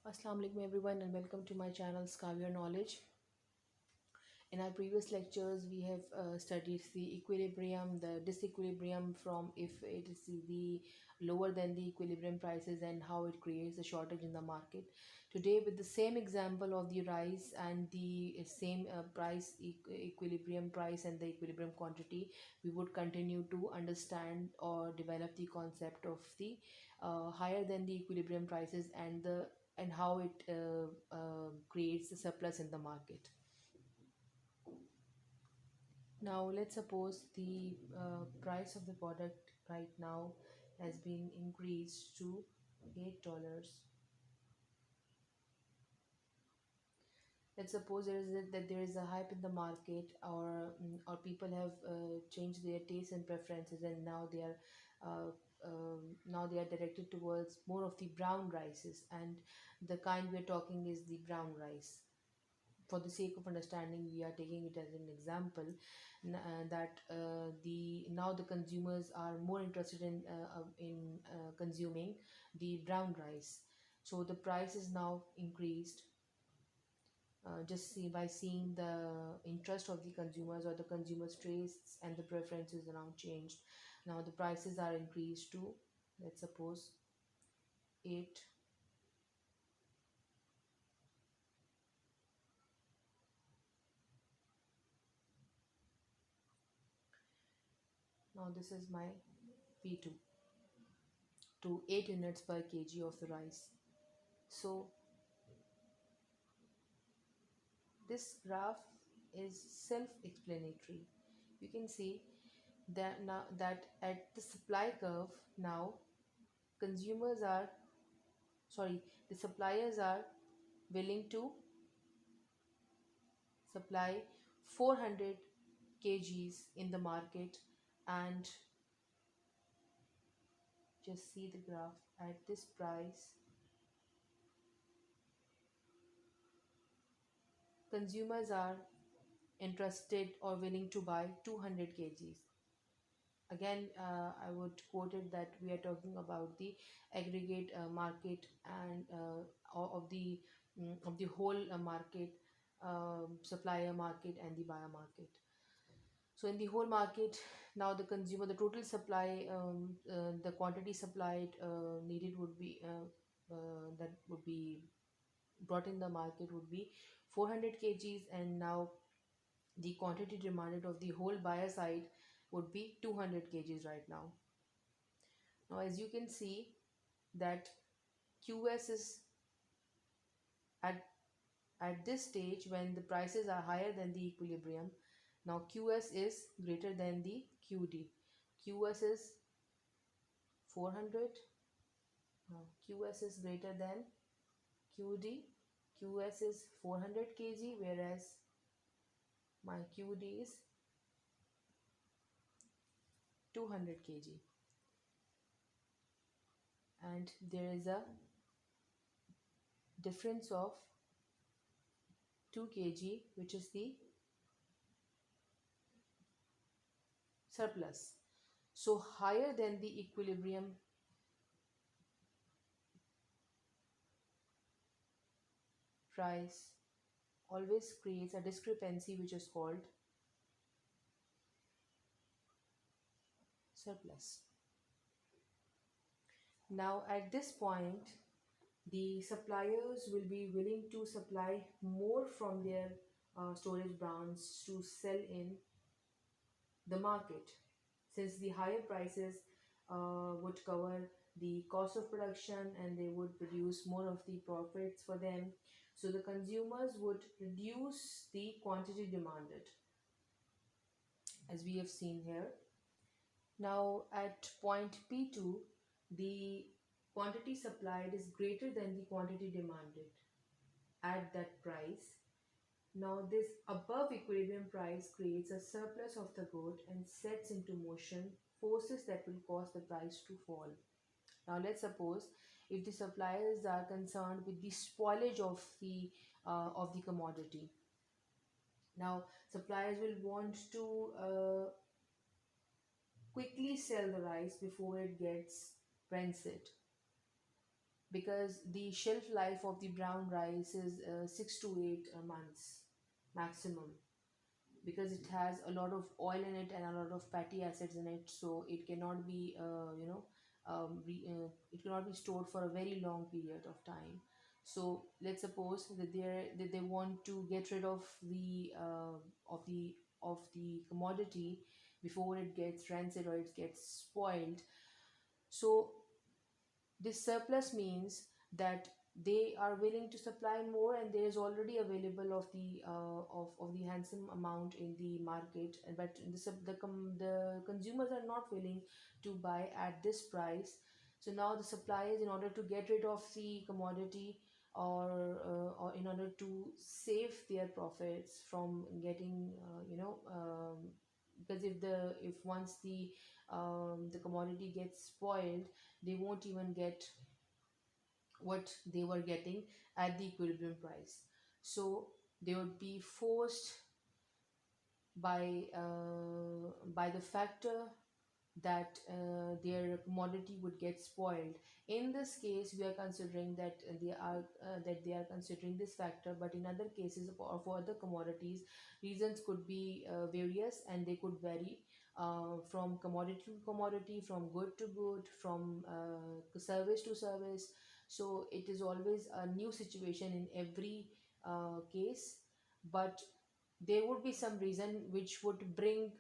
Assalamu alaikum everyone and welcome to my channel Scour Knowledge. In our previous lectures we have studied the equilibrium, the disequilibrium from if it is the lower than the equilibrium prices and how it creates a shortage in the market. Today with the same example of the rice and the same equilibrium price and the equilibrium quantity, we would continue to understand or develop the concept of the higher than the equilibrium prices and how it creates a surplus in the market. Now, let's suppose the price of the product right now has been increased to $8. Let's suppose that there is a hype in the market, or people have changed their tastes and preferences, and uh, now they are directed towards more of the brown rices, and the kind we are talking is the brown rice. For the sake of understanding, we are taking it as an example that the now the consumers are more interested in consuming the brown rice, so the price is now increased. Just see by seeing the interest of the consumers or the consumers tastes and the preferences are now changed. Now the prices are increased to, let's suppose, 8. Now this is my P2 to 8 units per kg of the rice. So this graph is self-explanatory. You can see that now that at the supply curve, now consumers are sorry the suppliers are willing to supply 400 kgs in the market, and just see the graph at this price consumers are interested or willing to buy 200 kgs. Again, I would quote it that we are talking about the aggregate market and of the whole market, supplier market and the buyer market. So in the whole market, now the consumer, the total supply, the quantity supplied needed would be that would be brought in the market would be 400 kgs, and now the quantity demanded of the whole buyer side would be 200 kgs right now. Now as you can see that QS is at this stage when the prices are higher than the equilibrium. Now QS is greater than the QD. QS is 400. Now QS is greater than QD. QS is 400 kg, whereas my QD is 200 kg, and there is a difference of 2 kg, which is the surplus. So higher than the equilibrium price always creates a discrepancy which is called surplus. Now at this point, the suppliers will be willing to supply more from their storage brands to sell in the market, since the higher prices would cover the cost of production and they would produce more of the profits for them. So the consumers would reduce the quantity demanded, as we have seen here. Now at point P2, the quantity supplied is greater than the quantity demanded at that price. Now this above equilibrium price creates a surplus of the good and sets into motion forces that will cause the price to fall. Now let's suppose if the suppliers are concerned with the spoilage of the commodity. Now suppliers will want to quickly sell the rice before it gets rancid. because the shelf life of the brown rice is 6 to 8 months maximum, because it has a lot of oil in it and a lot of fatty acids in it, so it cannot be it cannot be stored for a very long period of time. So let's suppose that they want to get rid of the commodity before it gets rancid or it gets spoiled. So this surplus means that they are willing to supply more, and there is already available of the handsome amount in the market, but the consumers are not willing to buy at this price. So now the suppliers, in order to get rid of the commodity, or in order to save their profits from getting because if once the commodity gets spoiled, they won't even get what they were getting at the equilibrium price. So they would be forced by the factor that their commodity would get spoiled. In this case, we are considering that they are considering this factor, but in other cases for other commodities, reasons could be various, and they could vary from commodity to commodity, from good to good, from service to service. So it is always a new situation in every case, but there would be some reason which would bring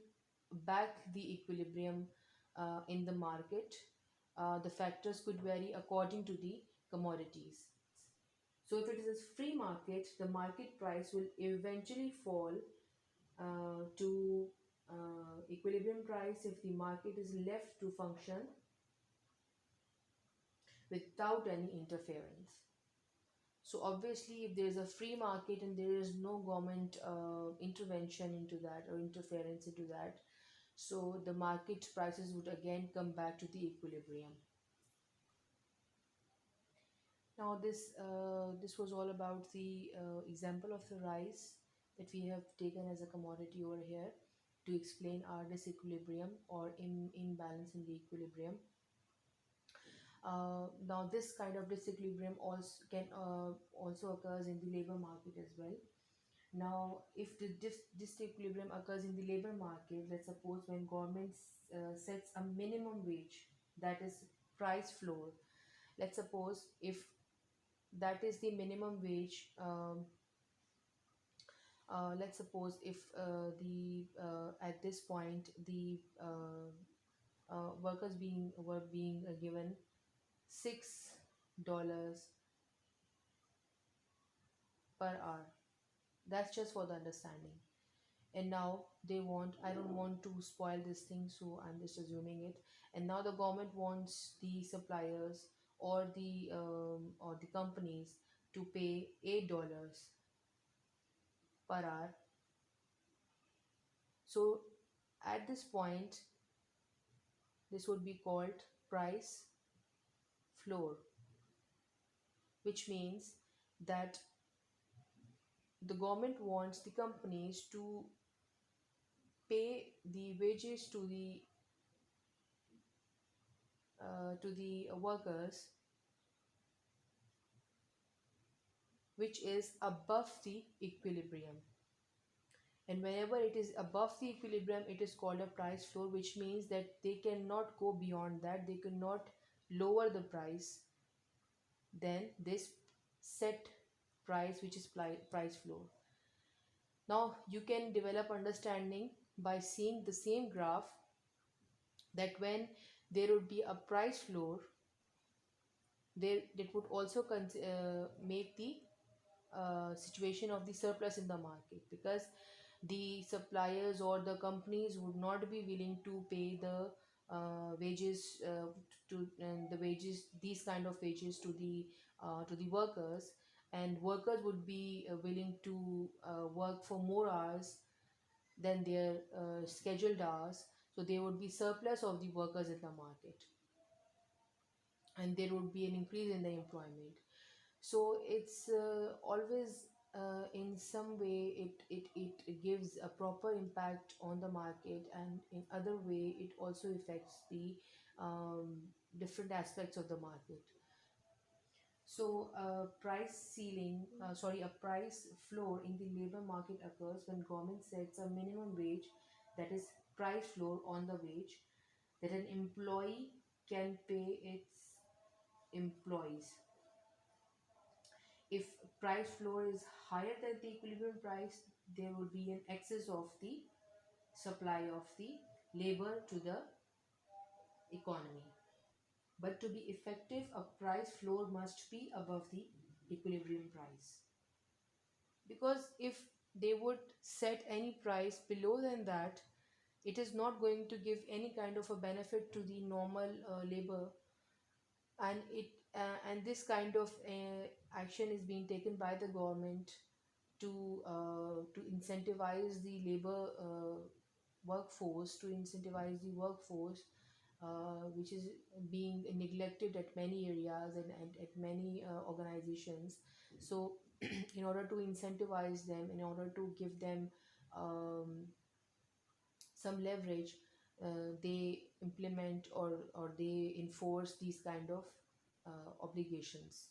back the equilibrium in the market. The factors could vary according to the commodities. So if it is a free market, the market price will eventually fall to equilibrium price if the market is left to function without any interference. So obviously, if there is a free market and there is no government intervention into that or interference into that, so the market prices would again come back to the equilibrium. Now this was all about the example of the rice that we have taken as a commodity over here to explain our disequilibrium or imbalance in the equilibrium. Now this kind of disequilibrium also occurs in the labor market as well. Now, if the disequilibrium occurs in the labor market, let's suppose when government sets a minimum wage, that is price floor. Let's suppose if that is the minimum wage. Let's suppose if the at this point the workers were being given $6 per hour. That's just for the understanding. And now they want, I don't want to spoil this thing, so I'm just assuming it. And now the government wants the suppliers or the companies to pay $8 per hour. So at this point, this would be called price floor, which means that the government wants the companies to pay the wages to the workers, which is above the equilibrium. And whenever it is above the equilibrium, it is called a price floor, which means that they cannot go beyond that. They cannot lower the price than this set price, which is price floor. Now you can develop understanding by seeing the same graph, that when there would be a price floor, there that would also make the situation of the surplus in the market, because the suppliers or the companies would not be willing to pay the wages to the wages these kind of wages to the workers, and workers would be willing to work for more hours than their scheduled hours. So there would be surplus of the workers in the market, and there would be an increase in the employment. So it's always in some way it gives a proper impact on the market, and in other way it also affects the different aspects of the market. So, a price floor in the labor market occurs when government sets a minimum wage, that is price floor on the wage that an employee can pay its employees. If price floor is higher than the equilibrium price, there would be an excess of the supply of the labor to the economy. But to be effective, a price floor must be above the equilibrium price. Because if they would set any price below than that, it is not going to give any kind of a benefit to the normal labor, and this kind of action is being taken by the government to incentivize the labor workforce, to incentivize the workforce, which is being neglected at many areas and at many organizations. So, in order to incentivize them, in order to give them um, some leverage, they implement or they enforce these kind of obligations.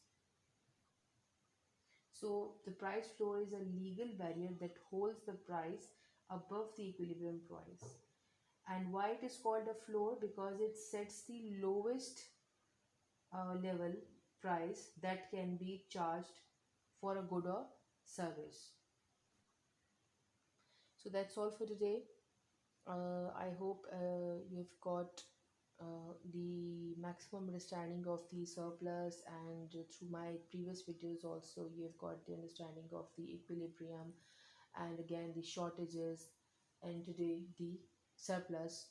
So, the price floor is a legal barrier that holds the price above the equilibrium price. And why it is called a floor? Because it sets the lowest level price that can be charged for a good or service. So that's all for today. I hope you've got the maximum understanding of the surplus, and through my previous videos also you've got the understanding of the equilibrium, and again the shortages, and today the surplus.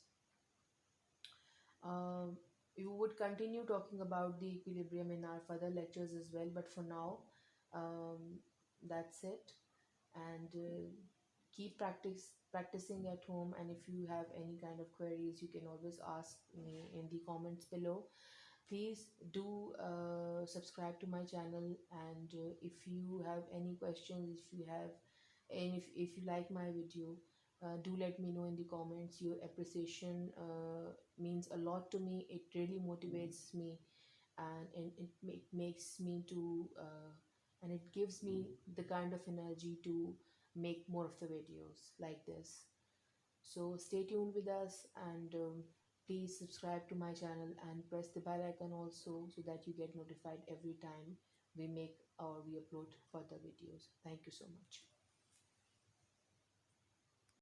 Um, we would continue talking about the equilibrium in our further lectures as well, but for now, um, that's it. And keep practicing at home. And if you have any kind of queries, you can always ask me in the comments below. Please do subscribe to my channel, and if you have any questions, if you have, and if you like my video, do let me know in the comments. Your appreciation means a lot to me. It really motivates me, and it makes me to and it gives me the kind of energy to make more of the videos like this. So stay tuned with us, and please subscribe to my channel and press the bell icon also, so that you get notified every time we make or we upload further videos. Thank you so much.